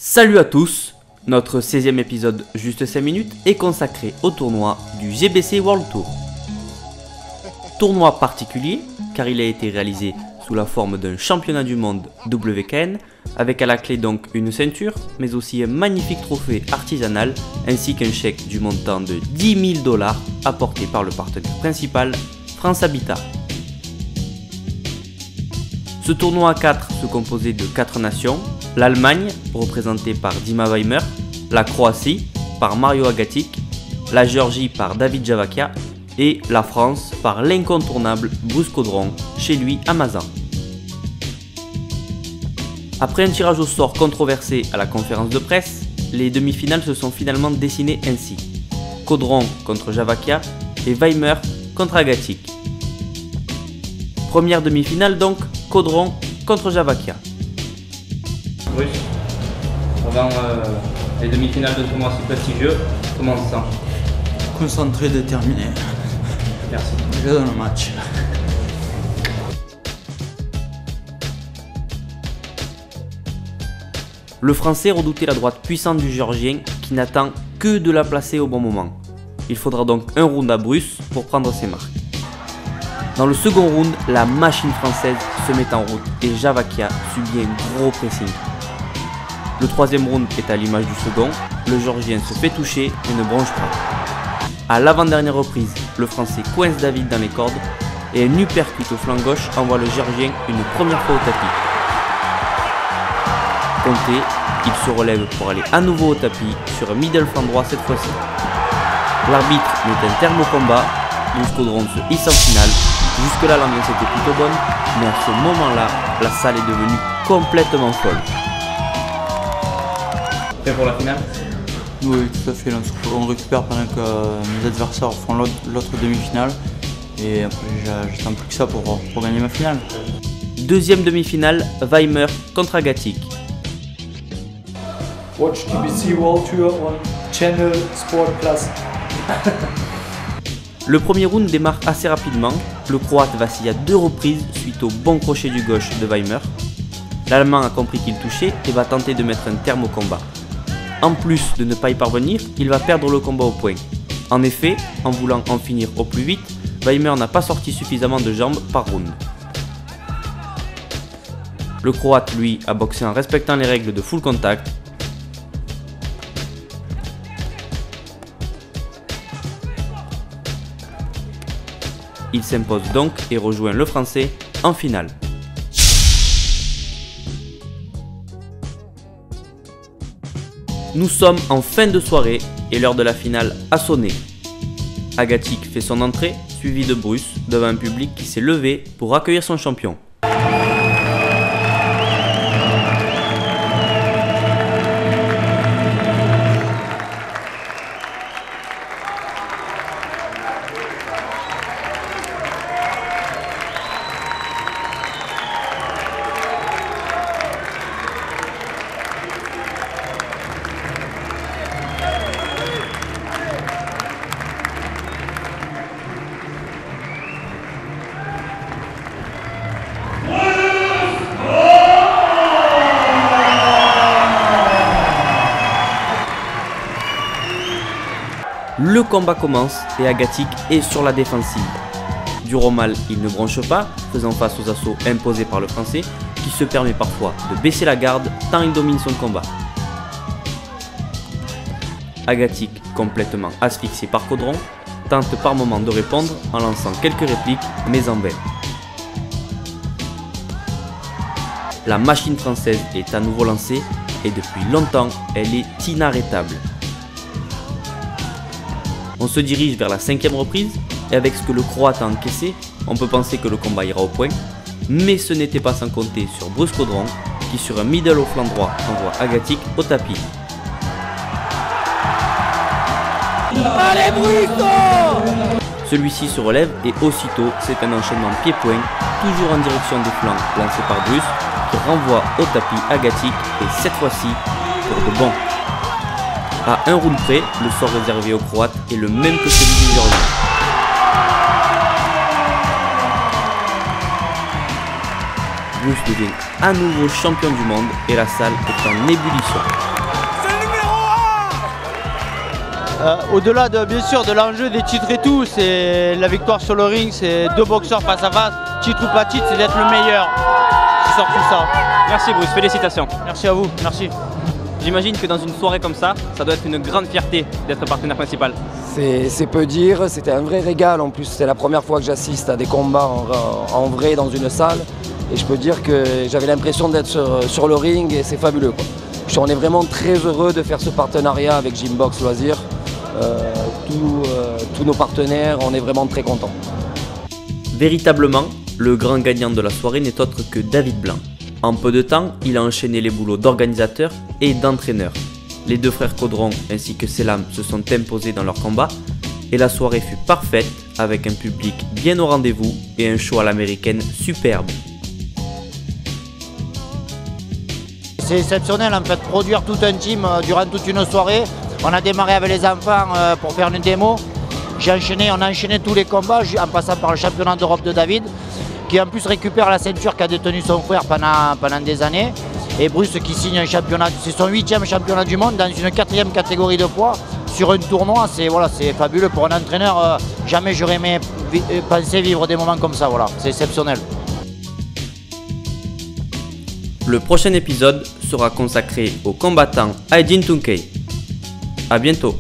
Salut à tous, notre 16e épisode Juste 5 minutes est consacré au tournoi du GBC World Tour. Tournoi particulier car il a été réalisé sous la forme d'un championnat du monde WKN avec à la clé donc une ceinture mais aussi un magnifique trophée artisanal ainsi qu'un chèque du montant de 10 000 $ apporté par le partenaire principal France Habitat. Ce tournoi à 4 se composait de 4 nations, l'Allemagne, représentée par Dima Weimer, la Croatie, par Mario Agatic, la Géorgie par David Javakia et la France par l'incontournable Bruce Caudron, chez lui à Mazan. Après un tirage au sort controversé à la conférence de presse, les demi-finales se sont finalement dessinées ainsi. Caudron contre Javakia et Weimer contre Agatic. Première demi-finale donc, Caudron contre Javakia. Bruce, avant les demi-finales de tournoi si prestigieux, comment on se sent? Concentré, déterminé. Merci. Je donne le match. Le Français redoutait la droite puissante du Géorgien qui n'attend que de la placer au bon moment. Il faudra donc un round à Bruce pour prendre ses marques. Dans le second round, la machine française se met en route et Javakia subit un gros pressing. Le troisième round est à l'image du second, le Géorgien se fait toucher et ne bronche pas. À l'avant-dernière reprise, le Français coince David dans les cordes et un uppercut au flanc gauche envoie le Géorgien une première fois au tapis. Compté, il se relève pour aller à nouveau au tapis sur un middle flanc droit cette fois-ci. L'arbitre met un terme au combat, Bruce Caudron se hisse en finale. Jusque-là, l'ambiance était plutôt bonne, mais à ce moment-là, la salle est devenue complètement folle. Prêt pour la finale? Oui, tout à fait. On récupère pendant que mes adversaires font l'autre demi-finale. Et après, j'attends plus que ça pour gagner ma finale. Deuxième demi-finale, Weimer contre Agatic. Watch GBC World Tour on Channel Sport Plus. Le premier round démarre assez rapidement, le Croate vacille à 2 reprises suite au bon crochet du gauche de Weimer. L'Allemand a compris qu'il touchait et va tenter de mettre un terme au combat. En plus de ne pas y parvenir, il va perdre le combat au point. En effet, en voulant en finir au plus vite, Weimer n'a pas sorti suffisamment de jambes par round. Le Croate, lui, a boxé en respectant les règles de full contact. Il s'impose donc et rejoint le Français en finale. Nous sommes en fin de soirée et l'heure de la finale a sonné. Agatic fait son entrée, suivi de Bruce, devant un public qui s'est levé pour accueillir son champion. Le combat commence et Agatic est sur la défensive. Dur au mal, il ne bronche pas, faisant face aux assauts imposés par le Français, qui se permet parfois de baisser la garde tant il domine son combat. Agatic, complètement asphyxié par Caudron, tente par moments de répondre en lançant quelques répliques, mais en vain. La machine française est à nouveau lancée et depuis longtemps, elle est inarrêtable. On se dirige vers la 5e reprise et avec ce que le Croate a encaissé, on peut penser que le combat ira au point, mais ce n'était pas sans compter sur Bruce Caudron qui sur un middle au flanc droit envoie Agatic au tapis. Allez Bruce! Celui-ci se relève et aussitôt c'est un enchaînement pied-point, toujours en direction des flancs lancé par Bruce qui renvoie au tapis Agatic et cette fois-ci pour de bon. À un round près, le sort réservé aux Croates est le même que celui du Géorgien. Bruce devient à nouveau champion du monde et la salle est en ébullition. Au-delà bien sûr de l'enjeu des titres et tout, c'est la victoire sur le ring, c'est 2 boxeurs face à face, titre ou pas titre, c'est d'être le meilleur qui sort tout ça. Merci Bruce, félicitations. Merci à vous, merci. J'imagine que dans une soirée comme ça doit être une grande fierté d'être partenaire principal. C'est peu dire, c'était un vrai régal. En plus, c'est la première fois que j'assiste à des combats en vrai dans une salle. Et je peux dire que j'avais l'impression d'être sur le ring et c'est fabuleux, quoi. On est vraiment très heureux de faire ce partenariat avec Gymbox Loisirs. Tous nos partenaires, on est vraiment très contents. Véritablement, le grand gagnant de la soirée n'est autre que David Blanc. En peu de temps, il a enchaîné les boulots d'organisateur et d'entraîneur. Les 2 frères Caudron ainsi que Selam se sont imposés dans leur combat et la soirée fut parfaite avec un public bien au rendez-vous et un show à l'américaine superbe. C'est exceptionnel en fait, produire tout un team durant toute une soirée. On a démarré avec les enfants pour faire une démo. On a enchaîné tous les combats en passant par le championnat d'Europe de David, qui en plus récupère la ceinture qu'a détenue son frère pendant des années. Et Bruce qui signe un championnat, c'est son 8e championnat du monde dans une 4e catégorie de poids sur un tournoi. C'est fabuleux pour un entraîneur. Jamais j'aurais aimé penser vivre des moments comme ça. Voilà, c'est exceptionnel. Le prochain épisode sera consacré au combattant Aydin Tuncay. A bientôt.